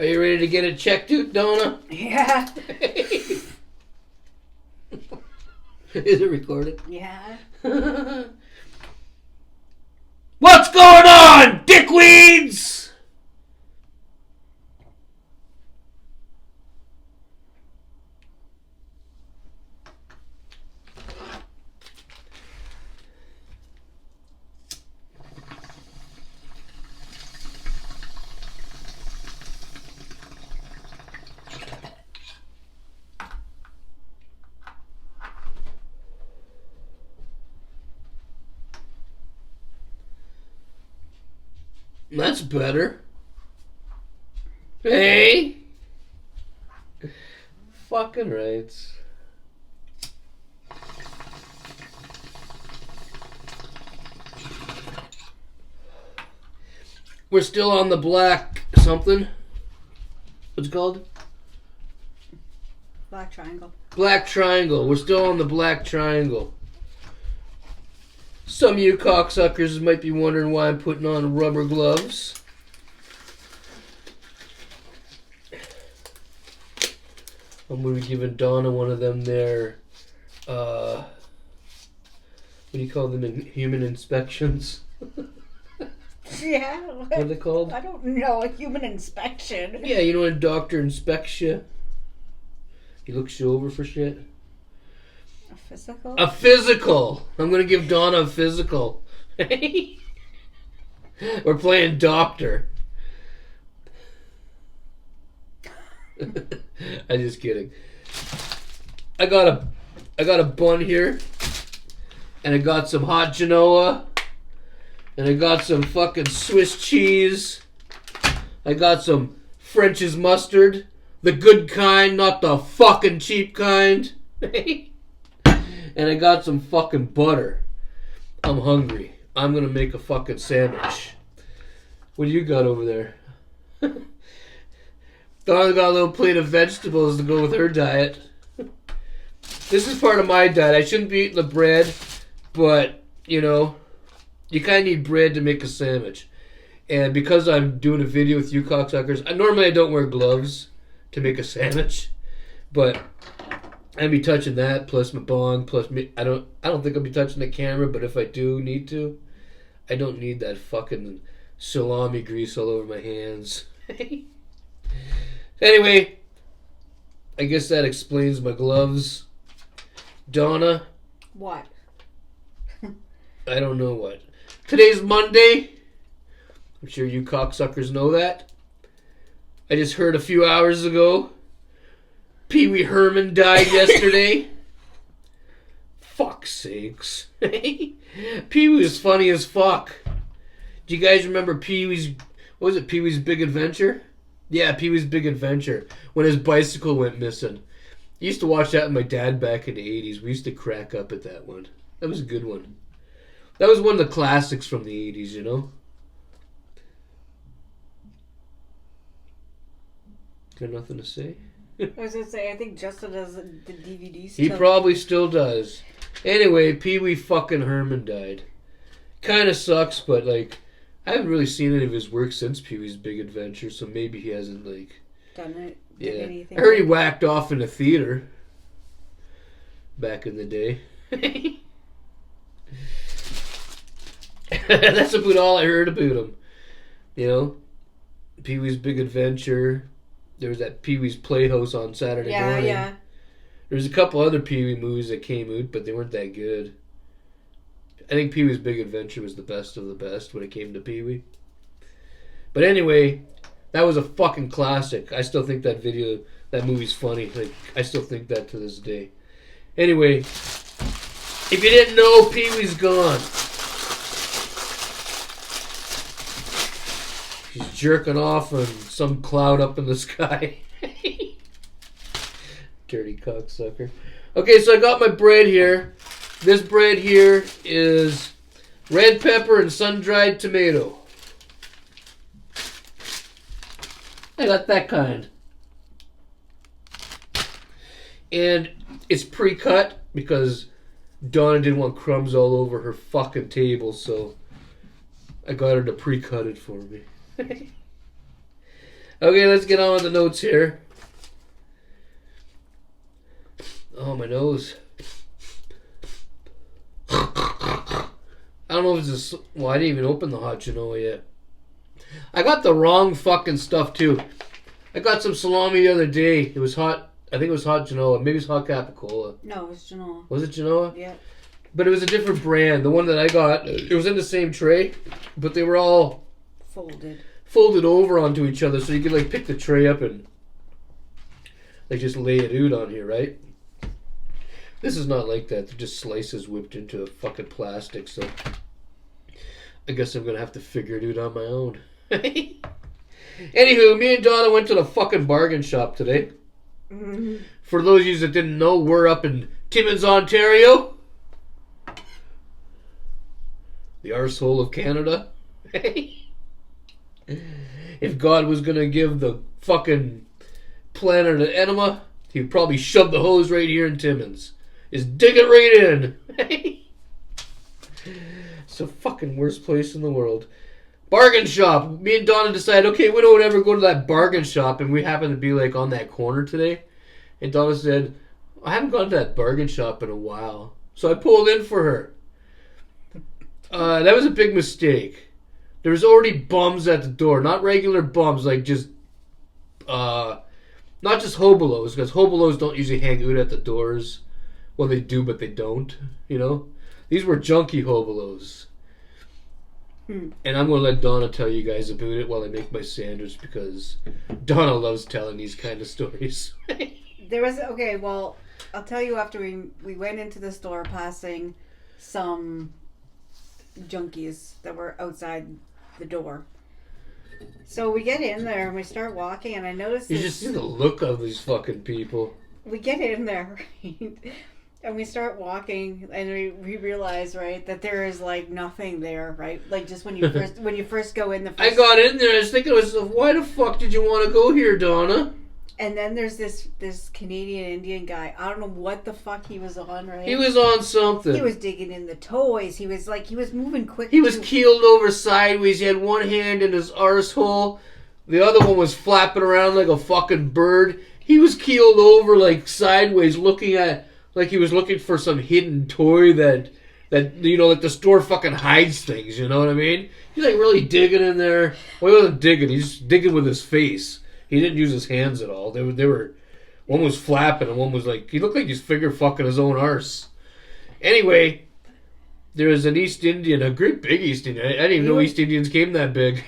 Are you ready to get it checked out, Donna? Yeah. Is it recorded? Yeah. What's going on, dickweeds? That's better. Hey? Fucking rights. We're still on the black something. What's it called? Black triangle. Black triangle. We're still on the black triangle. Some of you cocksuckers might be wondering why I'm putting on rubber gloves. I'm going to be giving Donna one of them there, what do you call them, human inspections? Yeah. What are they called? I don't know. A human inspection. Yeah, you know when a doctor inspects you? He looks you over for shit. A physical? A physical! I'm going to give Donna a physical. We're playing doctor. I'm just kidding. I got a bun here, and I got some hot Genoa, and I got some fucking Swiss cheese. I got some French's mustard, the good kind, not the fucking cheap kind. And I got some fucking butter. I'm hungry. I'm gonna make a fucking sandwich. What do you got over there? Donna got a little plate of vegetables to go with her diet. This is part of my diet. I shouldn't be eating the bread, but, you know, you kind of need bread to make a sandwich. And because I'm doing a video with you cocksuckers, normally I don't wear gloves to make a sandwich, but I'd be touching that, plus my bong, plus me. I don't think I'll be touching the camera, but if I do need to, I don't need that fucking salami grease all over my hands. Anyway, I guess that explains my gloves. Donna? What? I don't know what. Today's Monday. I'm sure you cocksuckers know that. I just heard a few hours ago Peewee Herman died yesterday. Fuck's sakes. Peewee was funny as fuck. Do you guys remember Peewee's... What was it? Peewee's Big Adventure? Yeah, Pee-wee's Big Adventure. When his bicycle went missing. I used to watch that with my dad back in the 80s. We used to crack up at that one. That was a good one. That was one of the classics from the 80s, you know? Got nothing to say? I was going to say, I think Justin has the DVDs. He probably still does. Anyway, Peewee fucking Herman died. Kind of sucks, but like... I haven't really seen any of his work since Pee-wee's Big Adventure, so maybe he hasn't, like... Done it? Yeah. Did anything? I heard he whacked off in a theater. Back in the day. That's about all I heard about him. You know? Pee-wee's Big Adventure. There was that Pee-wee's Playhouse on Saturday morning. Yeah. There was a couple other Pee-wee movies that came out, but they weren't that good. I think Pee-wee's Big Adventure was the best of the best when it came to Pee-wee. But anyway, that was a fucking classic. I still think that movie's funny. Like, I still think that to this day. Anyway, if you didn't know, Pee-wee's gone. He's jerking off on some cloud up in the sky. Dirty cocksucker. Okay, so I got my bread here. This bread here is red pepper and sun-dried tomato. I got that kind. And it's pre-cut because Donna didn't want crumbs all over her fucking table, so I got her to pre-cut it for me. Okay, let's get on with the notes here. Oh, my nose. I don't know if it's well, I didn't even open the hot Genoa yet. I got the wrong fucking stuff, too. I got some salami the other day. It was hot. I think it was hot Genoa. Maybe it's hot Capicola. No, it was Genoa. Was it Genoa? Yeah. But it was a different brand. The one that I got, it was in the same tray, but they were all folded over onto each other, so you could like pick the tray up and like just lay it out on here, right? This is not like that. They're just slices whipped into fucking plastic, so I guess I'm gonna have to figure it out on my own. Anywho, me and Donna went to the fucking bargain shop today. Mm-hmm. For those of you that didn't know, we're up in Timmins, Ontario. The arsehole of Canada. If God was going to give the fucking planet an enema, he'd probably shove the hose right here in Timmins. Just dig it right in. It's the fucking worst place in the world. Bargain shop. Me and Donna decided, okay, we don't ever go to that bargain shop, and we happened to be like on that corner today. And Donna said, I haven't gone to that bargain shop in a while. So I pulled in for her. That was a big mistake. There was already bums at the door. Not regular bums, like just... not just hobolos, because hobolos don't usually hang out at the doors. Well, they do, but they don't, you know? These were junkie hobolos. And I'm going to let Donna tell you guys about it while I make my sandwich, because Donna loves telling these kind of stories. There was... Okay, well, I'll tell you after we went into the store passing some... junkies that were outside the door. So we get in there and we start walking, and I noticed You just see the look of these fucking people. We get in there, right? And we start walking, and we realize, right, that there is like nothing there, right? Like just when you first go in the first... I got in there, I was thinking to myself, why the fuck did you want to go here, Donna? And then there's this Canadian Indian guy. I don't know what the fuck he was on, right? He was on something. He was digging in the toys. He was moving quick. He was keeled over sideways. He had one hand in his arsehole. The other one was flapping around like a fucking bird. He was keeled over like sideways, looking at like he was looking for some hidden toy that you know, like the store fucking hides things. You know what I mean? He's like really digging in there. Well, he wasn't digging. He's digging with his face. He didn't use his hands at all. They were, one was flapping and one was like, he looked like he's figure fucking his own arse. Anyway, there was an East Indian, a great big East Indian. I didn't even know East Indians came that big.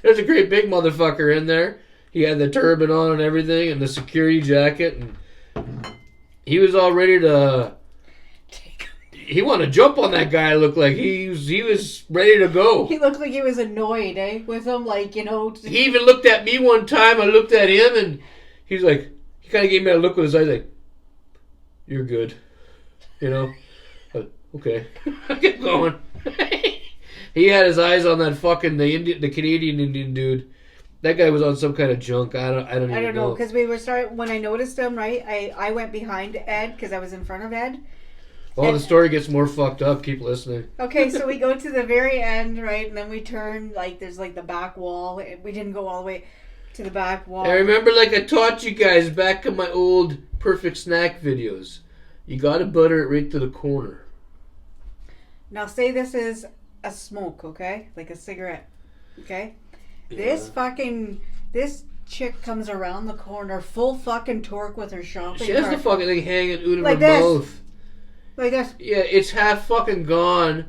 There's a great big motherfucker in there. He had the turban on and everything and the security jacket, and he was all ready to... He wanted to jump on that guy. Looked like he was ready to go. He looked like he was annoyed, with him, like, you know. He even looked at me one time. I looked at him, and he's like, he kind of gave me a look with his eyes, like, "You're good," you know. Okay, I kept going. He had his eyes on that fucking the Canadian Indian dude. That guy was on some kind of junk. I don't know. Because when I noticed him, right, I went behind Ed because I was in front of Ed. Oh, the story gets more fucked up. Keep listening. Okay, so we go to the very end, right, and then we turn, like, there's, like, the back wall. We didn't go all the way to the back wall. I remember, like I taught you guys back in my old Perfect Snack videos. You gotta butter it right to the corner. Now, say this is a smoke, okay? Like a cigarette, okay? Yeah. This chick comes around the corner, full fucking torque with her shopping cart. She has the fucking thing hanging out of her mouth. Like this. Yeah, it's half fucking gone,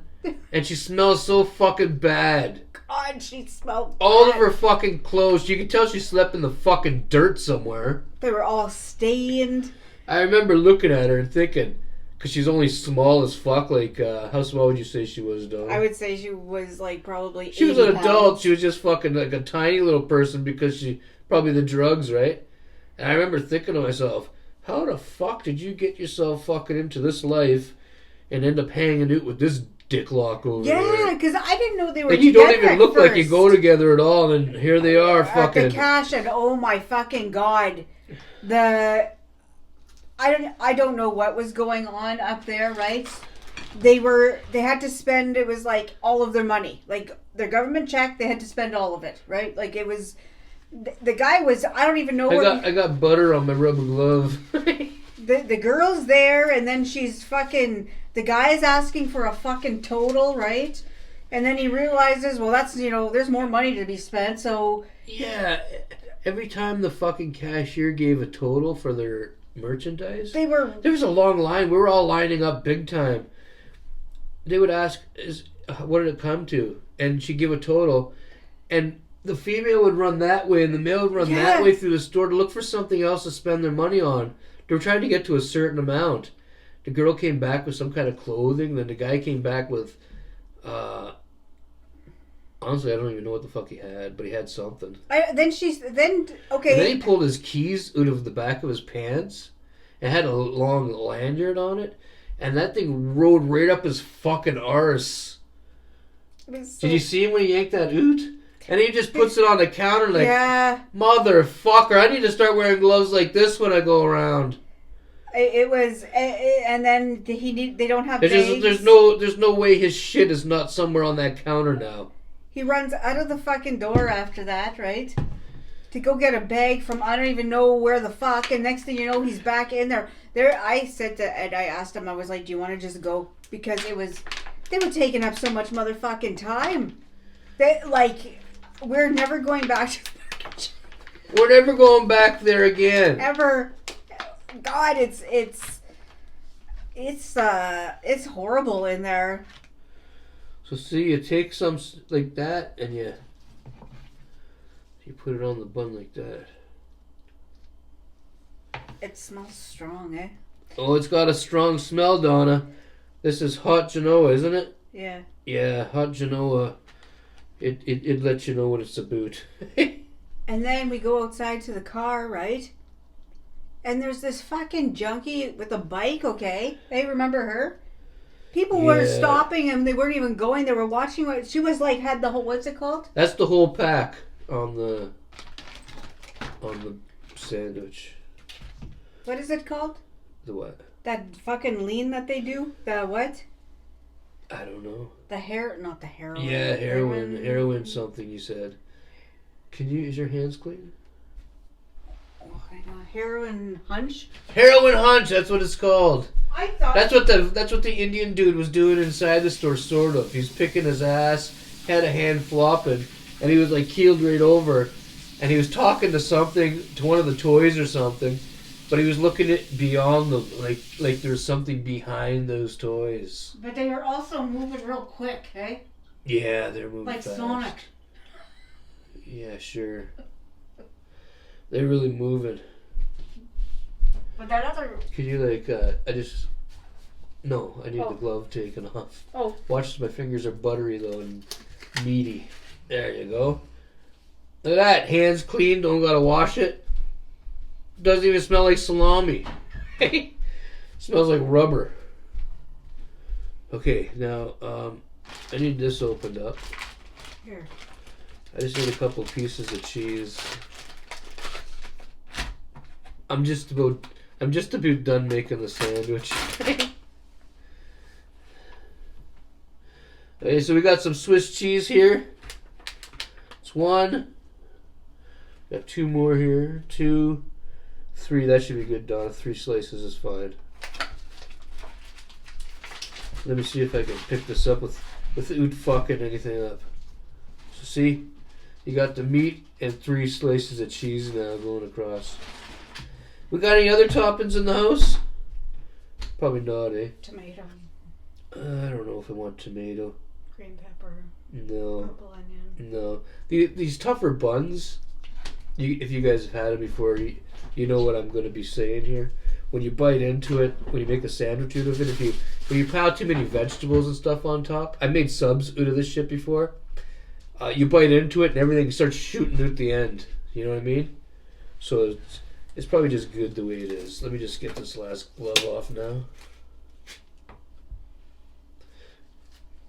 and she smells so fucking bad. God, she smelled all bad. Of her fucking clothes. You could tell she slept in the fucking dirt somewhere. They were all stained. I remember looking at her and thinking, because she's only small as fuck, like, how small would you say she was, Dawn? I would say she was, like, probably 80 She was an pounds. adult. She was just fucking like a tiny little person because she, probably the drugs, right? And I remember thinking to myself, how the fuck did you get yourself fucking into this life and end up hanging out with this dicklock over there? Yeah, because I didn't know they were like together. You don't even look like you go together at all, and here they are fucking... At the cash, and oh my fucking God. I don't know what was going on up there, right? They had to spend, it was like all of their money. Like their government check, they had to spend all of it, right? Like it was The guy was, I don't even know I got butter on my rubber glove. The girl's there, and then she's fucking, the guy's asking for a fucking total, right? And then he realizes, well, that's, there's more money to be spent, so... Yeah, every time the fucking cashier gave a total for their merchandise, there was a long line. We were all lining up big time. They would ask, what did it come to? And she'd give a total, and the female would run that way and the male would run that way through the store to look for something else to spend their money on. They were trying to get to a certain amount. The girl came back with some kind of clothing, then the guy came back with, honestly, I don't even know what the fuck he had, but he had something. And then he pulled his keys out of the back of his pants and had a long lanyard on it, and that thing rode right up his fucking arse. Did you see him when he yanked that out? And he just puts it on the counter like, motherfucker, I need to start wearing gloves like this when I go around. It was, and then they don't have bags. There's no way his shit is not somewhere on that counter now. He runs out of the fucking door after that, right? To go get a bag from I don't even know where the fuck, and next thing you know, he's back in there. I said to Ed, I asked him, I was like, do you want to just go? Because they were taking up so much motherfucking time. We're never going back to We're never going back there again. Ever. God, it's horrible in there. So see, you take some like that and you put it on the bun like that. It smells strong, eh? Oh, it's got a strong smell, Donna. This is hot Genoa, isn't it? Yeah. Yeah, hot Genoa. It lets you know what it's about. And then we go outside to the car, right? And there's this fucking junkie with a bike, okay? Hey, remember her? People were stopping and they weren't even going. They were watching what she was like, had the whole, what's it called? That's the whole pack on the sandwich. What is it called? The what? That fucking lean that they do? The what? I don't know. Not the heroin. Yeah, heroin something you said. Is your hands clean? Oh, hang on. Heroin hunch? Heroin hunch, that's what it's called. I thought that's what the Indian dude was doing inside the store, sort of. He's picking his ass, had a hand flopping, and he was like keeled right over, and he was talking to one of the toys or something, but he was looking at beyond them, like there was something behind those toys. But they were also moving real quick, eh? Yeah, they're moving like fast. Sonic. Yeah, sure. They're really moving. But that other... Could you No, I need the glove taken off. Oh. Watch, my fingers are buttery though and meaty. There you go. Look at that. Hands clean, don't gotta wash it. Doesn't even smell like salami. Smells like rubber. Okay, now I need this opened up. Here. I just need a couple pieces of cheese. I'm just about done making the sandwich. Okay, so we got some Swiss cheese here. It's one. Got two more here. 2, 3. That should be good, Donna. 3 slices is fine. Let me see if I can pick this up without fucking anything up. So see, you got the meat and 3 slices of cheese now going across. We got any other toppings in the house? Probably not, eh? Tomato. I don't know if I want tomato. Green pepper. No. Purple onion. No. These tougher buns, if you guys have had it before, you know what I'm going to be saying here. When you bite into it, when you make a sandwich out of it, when you pile too many vegetables and stuff on top, I made subs out of this shit before. You bite into it and everything starts shooting out the end. You know what I mean? So it's probably just good the way it is. Let me just get this last glove off now.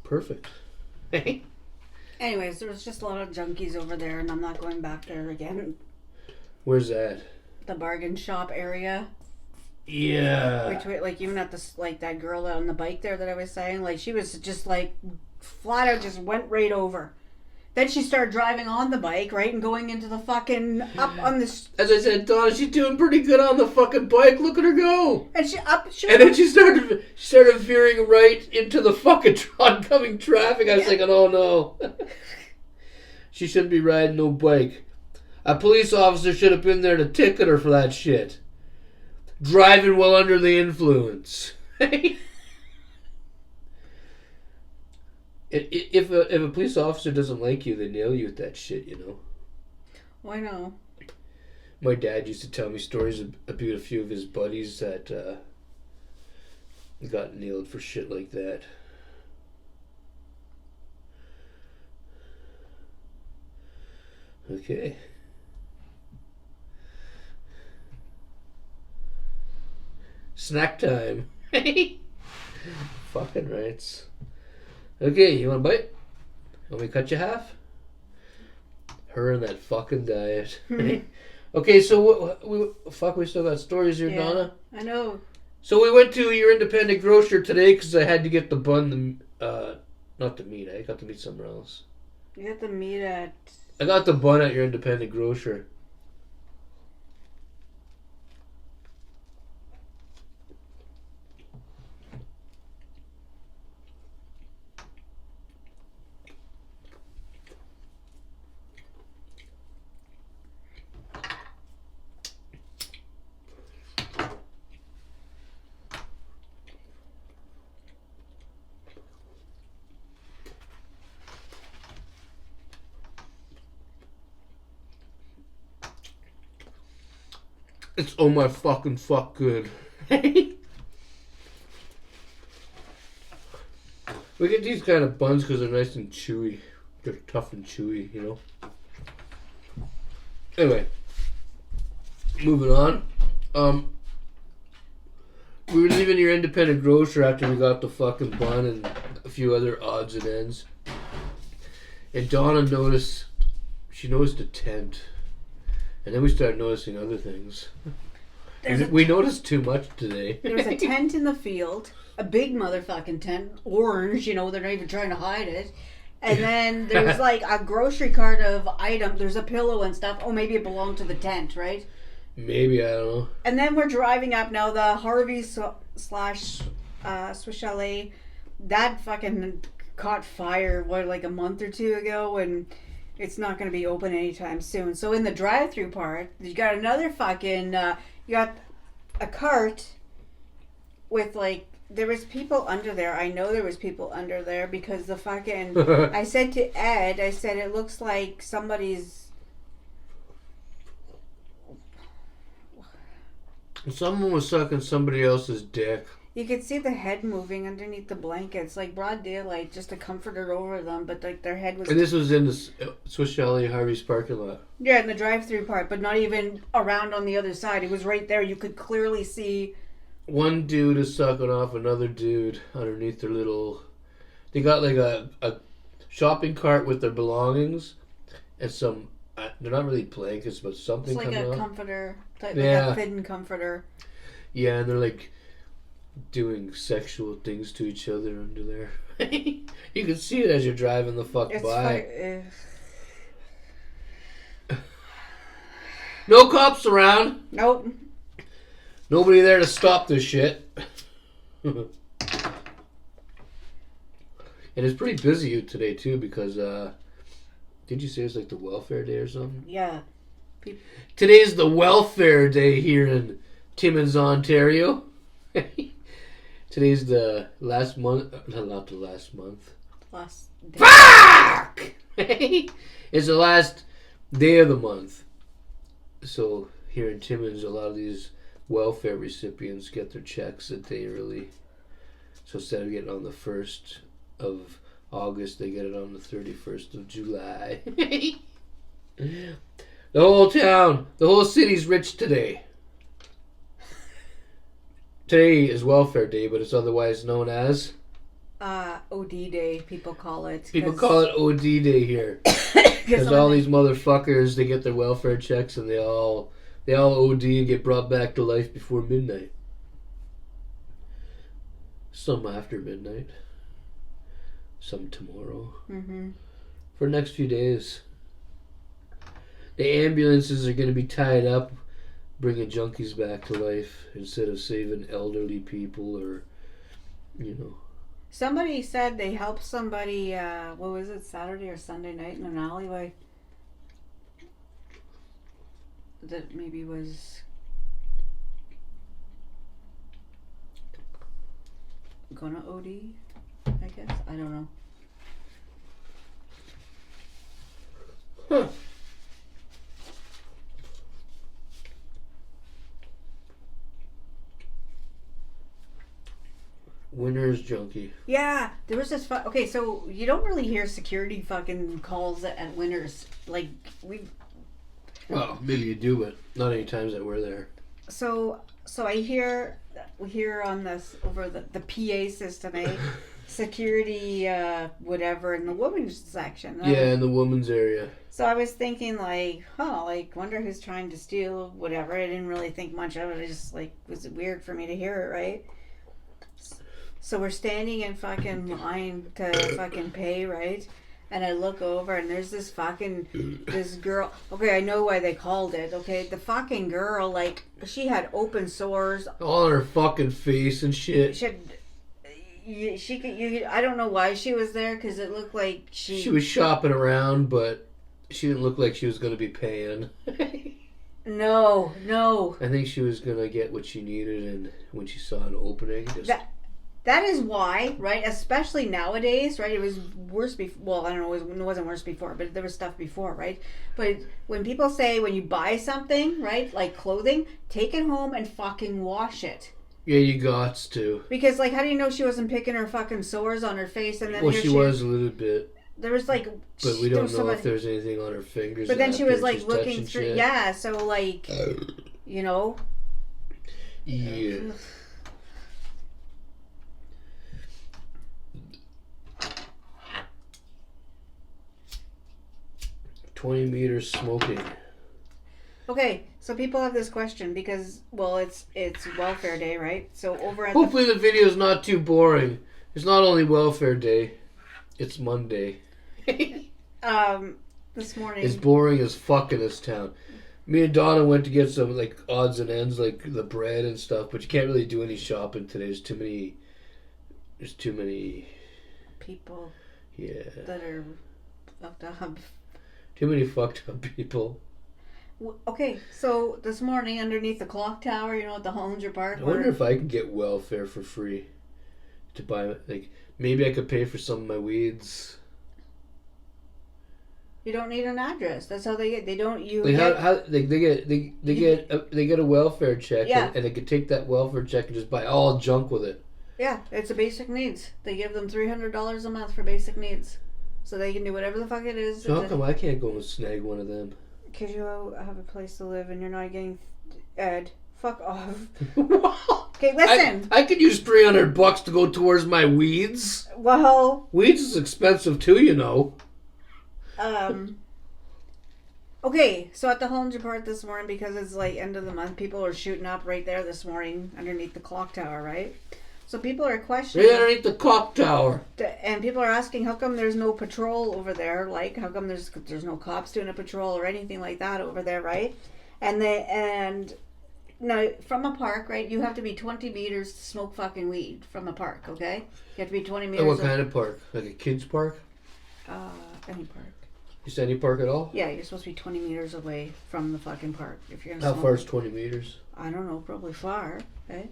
Perfect. Anyways, there was just a lot of junkies over there, and I'm not going back there again. Where's that? The bargain shop area. Yeah. Which, like, even at this, like, that girl on the bike there that I was saying, like, she was just, like, flat out just went right over. Then she started driving on the bike, right, and going into the fucking up on this. As I said, Donna, she's doing pretty good on the fucking bike. Look at her go. And And then she started veering right into the fucking oncoming traffic. I was thinking, oh no. She shouldn't be riding no bike. A police officer should have been there to ticket her for that shit. Driving while under the influence. If a police officer doesn't like you, they nail you with that shit, you know. Why no? My dad used to tell me stories about a few of his buddies that got nailed for shit like that. Okay. Snack time. Fucking rights. Okay, you want a bite? Want me to cut you half? Her and that fucking diet. Okay, so we still got stories here, Donna. I know. So we went to your independent grocer today because I had to get the bun, not the meat. I got the meat somewhere else. You got the meat at... I got the bun at your independent grocer. It's oh my fucking fuck good. We get these kind of buns because they're nice and chewy. They're tough and chewy, you know. Anyway, moving on. We were leaving your independent grocer after we got the fucking bun and a few other odds and ends. And Donna noticed a tent. And then we started noticing other things. We noticed too much today. There was a tent in the field. A big motherfucking tent. Orange, you know, they're not even trying to hide it. And then there's like a grocery cart of items. There's a pillow and stuff. Oh, maybe it belonged to the tent, right? Maybe, I don't know. And then we're driving up now. The Harvey's slash Swiss Chalet, that fucking caught fire, like a month or two ago, and it's not going to be open anytime soon. So in the drive-through part, you got another fucking, you got a cart with like, there was people under there. I know there was people under there because the fucking, I said to Ed, I said it looks like somebody's. Someone was sucking somebody else's dick. You could see the head moving underneath the blankets, like broad daylight, just a comforter over them, but like their head was... And this was in the Swiss Chalet Harvey's parking lot. Yeah, in the drive-through part, but not even around on the other side. It was right there. You could clearly see... One dude is sucking off another dude underneath their little... They got like a shopping cart with their belongings and some... they're not really blankets, but something coming out. It's like a comforter, like a thin comforter. Yeah, and they're like... doing sexual things to each other under there. You can see it as you're driving the fuck by. No cops around. Nope. Nobody there to stop this shit. And it's pretty busy today too because did you say it's like the welfare day or something? Yeah. Today's the welfare day here in Timmins, Ontario. Today's the last month, not the last month. Last day. Fuck! It's the last day of the month. So here in Timmins, a lot of these welfare recipients get their checks a day early. So instead of getting on the 1st of August, they get it on the 31st of July. The whole town, the whole city's rich today. Today is Welfare Day, but it's otherwise known as... OD Day, people call it. People call it OD Day here. Because all these motherfuckers, they get their welfare checks and they all OD and get brought back to life before midnight. Some after midnight. Some tomorrow. Mm-hmm. for the next few days. The ambulances are going to be tied up, bringing junkies back to life instead of saving elderly people or, you know. Somebody said they helped somebody, what was it, Saturday or Sunday night in an alleyway? That maybe was gonna OD, I guess. I don't know. Huh. Winner's junkie. Yeah, there was this. Okay, so you don't really hear security fucking calls at Winners. Like Well, maybe you do, but not any times that we're there. So we hear on this over the PA system, security whatever in the women's section. Yeah, in the women's area. So I was thinking wonder who's trying to steal whatever. I didn't really think much of it. I just was weird for me to hear it, right? So we're standing in fucking line to fucking pay, right? And I look over and there's this girl. Okay, I know why they called it. Okay, the fucking girl, she had open sores all on her fucking face and shit. I don't know why she was there because it looked like she was shopping around, but she didn't look like she was going to be paying. No. I think she was going to get what she needed, and when she saw an opening, That is why, right? Especially nowadays, right? It was worse before. Well, I don't know. It wasn't worse before, but there was stuff before, right? But when people say when you buy something, right, like clothing, take it home and fucking wash it. Yeah, you gots to. Because, how do you know she wasn't picking her fucking sores on her face? And then she was a little bit. There was But we don't know if there's anything on her fingers. But then she was looking through. Shit. Yeah, so you know. Yeah. 20 meters smoking. Okay, so people have this question because, it's welfare day, right? So over at hopefully the video is not too boring. It's not only welfare day, it's Monday. This morning. It's boring as fuck in this town. Me and Donna went to get some odds and ends, like the bread and stuff, but you can't really do any shopping today. There's too many people. Yeah. That are fucked up. Too many fucked up people. Okay, so this morning underneath the clock tower, at the Hollinger Park. I wonder if I can get welfare for free to buy. Maybe I could pay for some of my weeds. You don't need an address. That's how they get. They don't. They get a welfare check, yeah. and they could take that welfare check and just buy all junk with it. Yeah, it's a basic needs. They give them $300 a month for basic needs, so they can do whatever the fuck it is. So how come I can't go and snag one of them? Because you have a place to live and you're not getting Ed. Fuck off. Okay, listen. I could use $300 to go towards my weeds. Well, weeds is expensive too, you know. Okay, so at the Hollinger Park this morning, because it's end of the month, people are shooting up right there this morning underneath the clock tower, right? So people are questioning. Right underneath the clock tower. And people are asking, how come there's no patrol over there? How come there's no cops doing a patrol or anything like that over there, right? And now from a park, right? You have to be 20 meters to smoke fucking weed from a park, okay? You have to be 20 meters. What kind of park? Like a kid's park? Any park. Just any park at all? Yeah, you're supposed to be 20 meters away from the fucking park if you're gonna How smoke. far is 20 meters? I don't know, probably far, eh?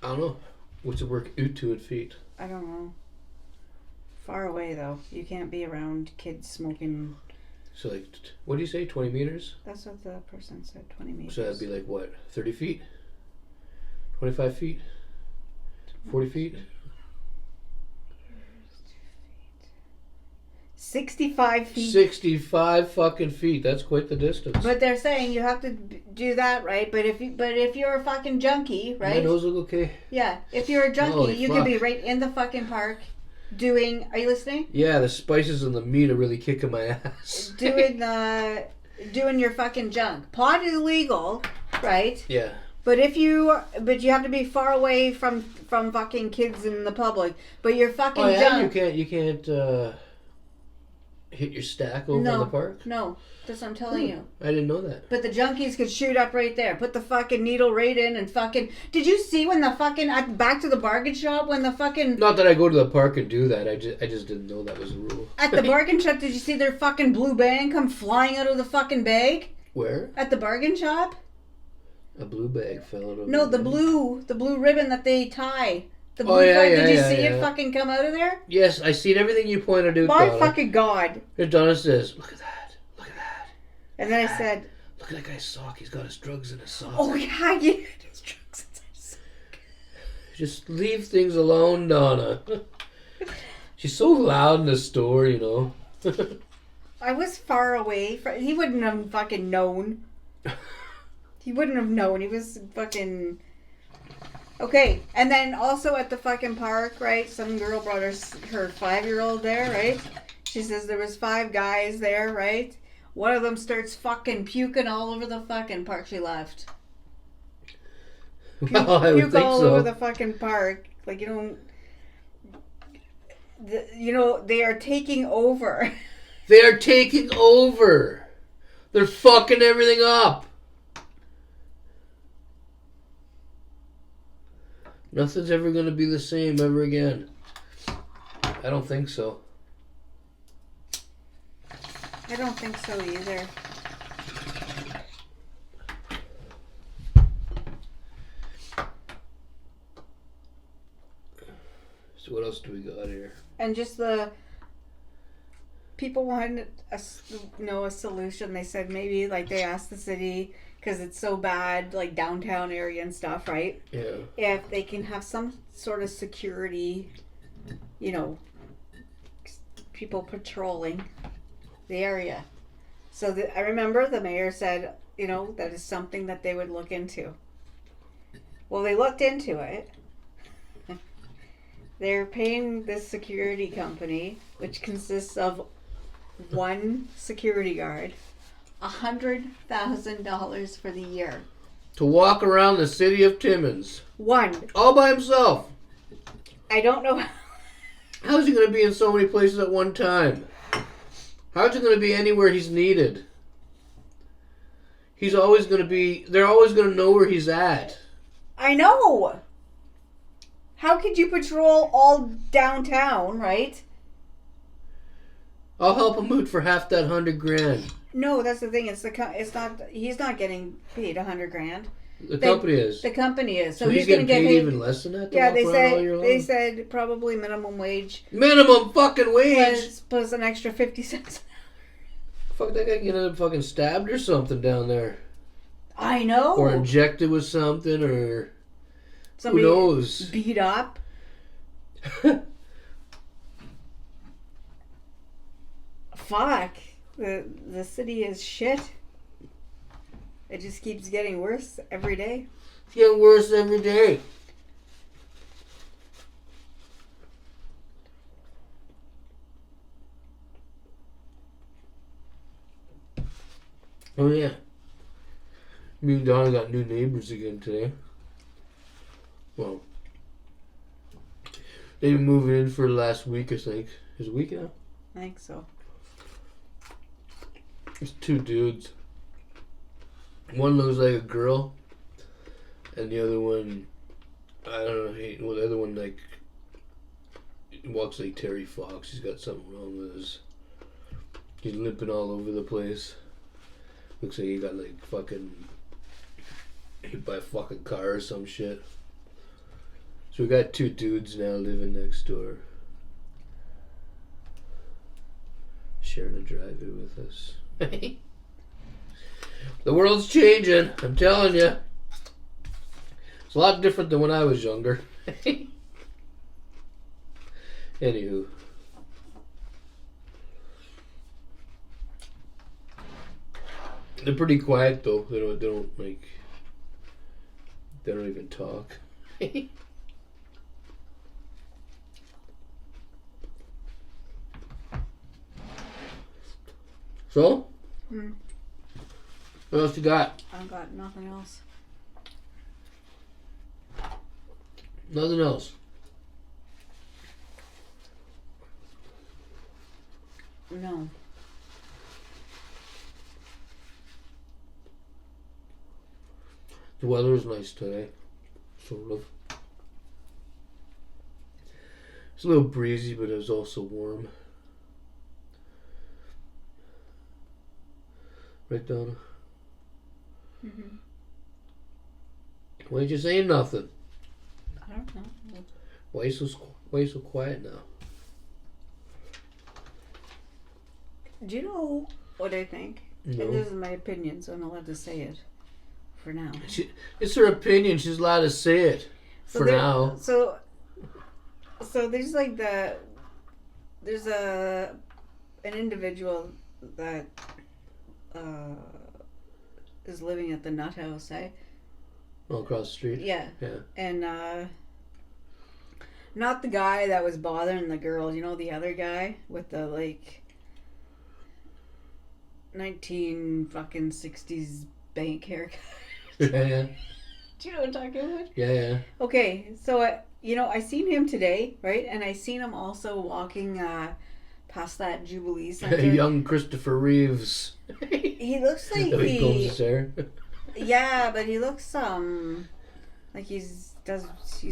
I don't know. What's it work out to in feet? I don't know. Far away though. You can't be around kids smoking. So what do you say? 20 meters? That's what the person said. 20 meters. So that'd be 30 feet? 25 feet? 40 feet? 65 feet. 65 fucking feet. That's quite the distance. But they're saying you have to do that, right? But if you're a fucking junkie, right? My nose look okay. Yeah. If you're a junkie, you can be right in the fucking park doing. Are you listening? Yeah, the spices and the meat are really kicking my ass. doing your fucking junk. Pot is legal, right? Yeah. But you have to be far away from fucking kids in the public. But you're fucking junk. You can't hit your stack over in No, the park? no. That's what I'm telling you. I didn't know that. But the junkies could shoot up right there. Put the fucking needle right in and fucking... Did you see when the fucking... Back to the bargain shop when the fucking... Not that I go to the park and do that. I just didn't know that was a rule. At the bargain shop, did you see their fucking blue bag come flying out of the fucking bag? Where? At the bargain shop? A blue bag fell out of No, the bag. blue ribbon that they tie. The blue did you see it fucking come out of there? Yes, I seen everything you pointed out, My Donna. fucking God. And Donna says, look at that. Look at that. And then I said... Look at that guy's sock. He's got his drugs in his sock. Oh, yeah, his drugs in his sock. Just leave things alone, Donna. She's so loud in the store, you know. I was far away. He wouldn't have fucking known. He wouldn't have known. He was fucking... Okay, and then also at the fucking park, right? Some girl brought her 5-year-old there, right? She says there was 5 guys there, right? One of them starts fucking puking all over the fucking park. She left. Well, I would Puke think all so. over the fucking park. Like, you know, they are taking over. They are taking over. They're fucking everything up. Nothing's ever going to be the same ever again. I don't think so. I don't think so either. So what else do we got here? And just the people wanted a solution. They said maybe like they asked the city because it's so bad, like downtown area and stuff, right? Yeah. If they can have some sort of security, you know, people patrolling the area. So I remember the mayor said, you know, that is something that they would look into. Well, they looked into it. They're paying this security company, which consists of one security guard, $100,000 for the year. To walk around the city of Timmins. One. All by himself. I don't know. How's he going to be in so many places at one time? How's he going to be anywhere he's needed? He's always going to be... They're always going to know where he's at. I know. How could you patrol all downtown, right? I'll help him out for half that $100,000. No, that's the thing. It's not. He's not getting paid $100,000. The company is. The company is. So he's going to getting get paid even less than that? Yeah, they said probably minimum wage. Minimum fucking wage? Plus an extra 50 cents. Fuck, that guy can end up fucking stabbed or something down there. I know. Or injected with something, or... Somebody who knows? Beat up. Fuck. The city is shit. It just keeps getting worse every day. It's getting worse every day. Oh yeah. Me and Donna got new neighbors again today. Well, they've been moving in for the last week, I think. Is it a week now? I think so. There's 2 dudes. One looks like a girl, and the other one, I don't know. Well, the other one like walks like Terry Fox. He's got something wrong with his. He's limping all over the place. Looks like he got like fucking hit by a fucking car or some shit. So we got 2 dudes now living next door, sharing a driveway with us. The world's changing, I'm telling you. It's a lot different than when I was younger. Anywho. They're pretty quiet though. They don't even talk. So? What else you got? I've got nothing else. Nothing else. No. The weather was nice today. Sort of. It's a little breezy, but it was also warm. Right, Donna? Mm-hmm. Why did you say nothing? I don't know. Why you so quiet now? Do you know what I think? No. And this is my opinion, so I'm allowed to say it for now. It's her opinion. She's allowed to say it for now. So there's like there's an individual that is living at the nut house, eh? Oh, across the street? Yeah. Yeah. And not the guy that was bothering the girls, you know, the other guy with the like 1960s bank haircut. Yeah. Do you know what I'm talking about? Yeah. Okay, so I seen him today, right? And I seen him also walking past that Jubilee Center. Young Christopher Reeves. He looks like He combs his hair. Yeah, but he looks like he's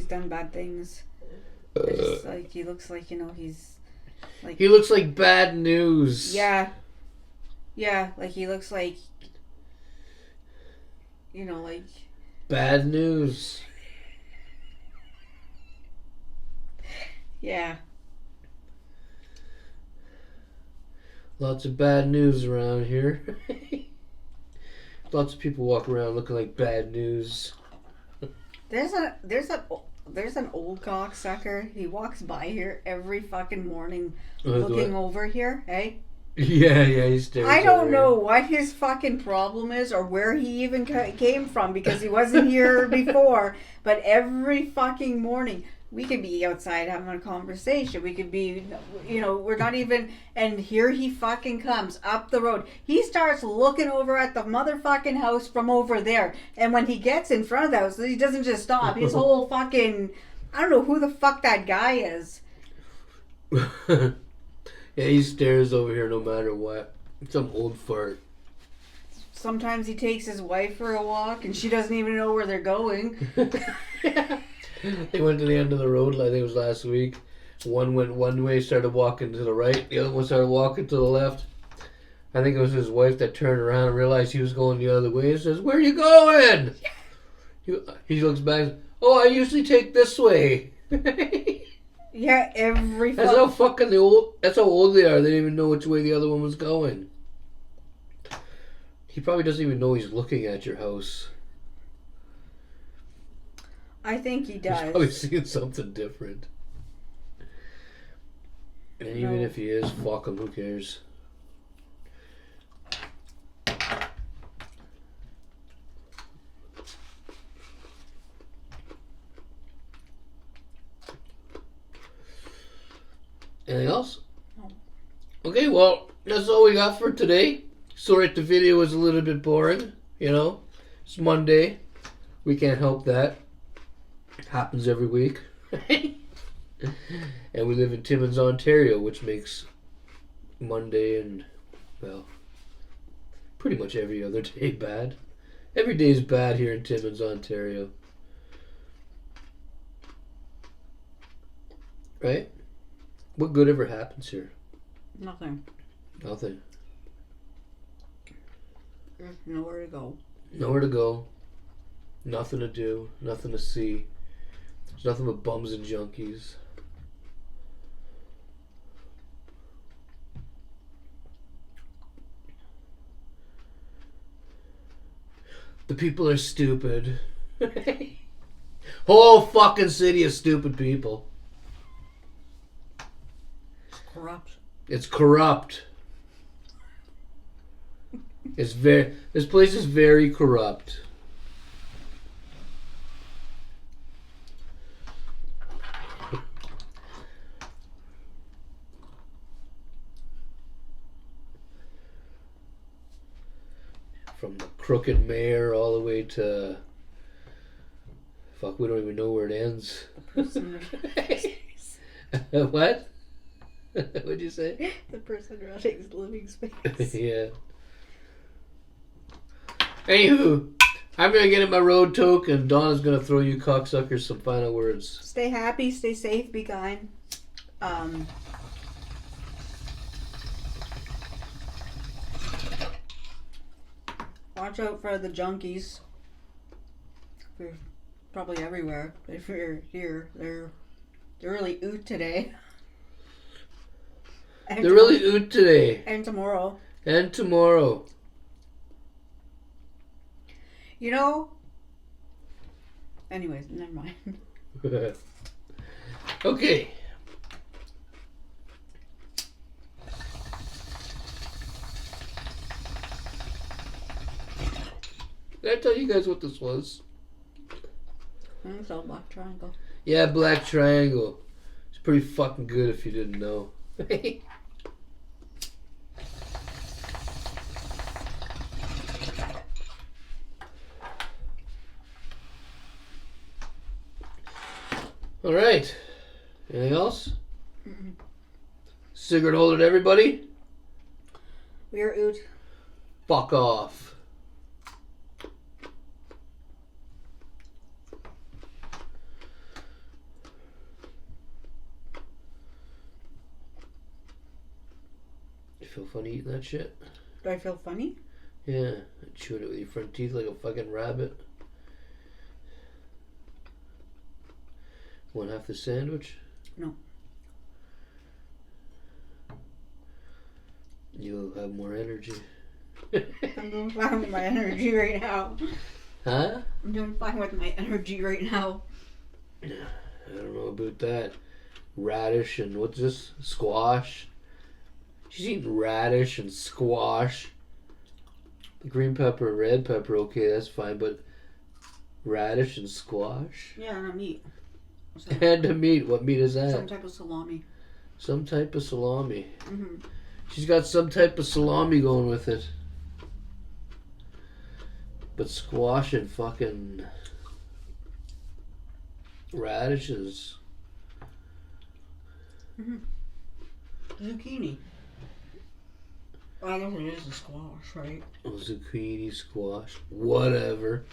done bad things. Just like he looks like, he's like He looks like bad news. Yeah. Yeah, like he looks like like bad news. Yeah. Lots of bad news around here. Lots of people walk around looking like bad news. There's an old cocksucker. He walks by here every fucking morning looking over here, hey? Yeah, he stares. I don't know what his fucking problem is or where he even came from because he wasn't here before. But every fucking morning, we could be outside having a conversation. We could be, we're not even, and here he fucking comes up the road. He starts looking over at the motherfucking house from over there. And when he gets in front of the house, he doesn't just stop. His whole fucking, I don't know who the fuck that guy is. Yeah, he stares over here no matter what. Some old fart. Sometimes he takes his wife for a walk and she doesn't even know where they're going. They went to the end of the road, I think it was last week. One went one way, started walking to the right. The other one started walking to the left. I think it was his wife that turned around and realized he was going the other way and says, "Where are you going?" He looks back, "Oh, I usually take this way." Yeah, That's how old they are. They didn't even know which way the other one was going. He probably doesn't even know he's looking at your house. I think he does. He's probably seeing something different. And even if he is, fuck him, who cares? Anything else? No. Okay, well, that's all we got for today. Sorry if the video was a little bit boring, It's Monday. We can't help that. It happens every week. And we live in Timmins, Ontario, which makes Monday and, well, pretty much every other day bad. Every day is bad here in Timmins, Ontario. Right? What good ever happens here? Nothing. Nothing. There's nowhere to go. Nowhere to go. Nothing to do. Nothing to see. There's nothing but bums and junkies. The people are stupid. Whole fucking city of stupid people. Corrupt. It's corrupt. This place is very corrupt. From the crooked mayor all the way to... Fuck, we don't even know where it ends. The person What? What'd you say? The person running living space. Yeah. Anywho, I'm gonna get in my road toque, and Donna's gonna throw you cocksuckers some final words. Stay happy, stay safe, be kind. Watch out for the junkies. They're probably everywhere. If you're here, they're really oot today. And They're really oot today. And tomorrow. And tomorrow. You know. Anyways, never mind. Okay. Did I tell you guys what this was? I think so, Black Triangle. Yeah, Black Triangle. It's pretty fucking good if you didn't know. All right. Anything else? Mm-mm. Cigrit hold it, everybody. We're oot. Fuck off. You feel funny eating that shit? Do I feel funny? Yeah. Chewing it with your front teeth like a fucking rabbit. Want half the sandwich? No. You'll have more energy. I'm doing fine with my energy right now. Huh? I'm doing fine with my energy right now. I don't know about that. Radish and what's this? Squash. She's eating radish and squash. The green pepper and red pepper, okay, that's fine, but radish and squash? Yeah, and meat. So, And a meat. What meat is that? some type of salami. Some type of salami. Mm-hmm. She's got some type of salami going with it. But squash and fucking radishes. Mm-hmm. Zucchini. I guess it is a squash, right? Oh, zucchini, squash, whatever.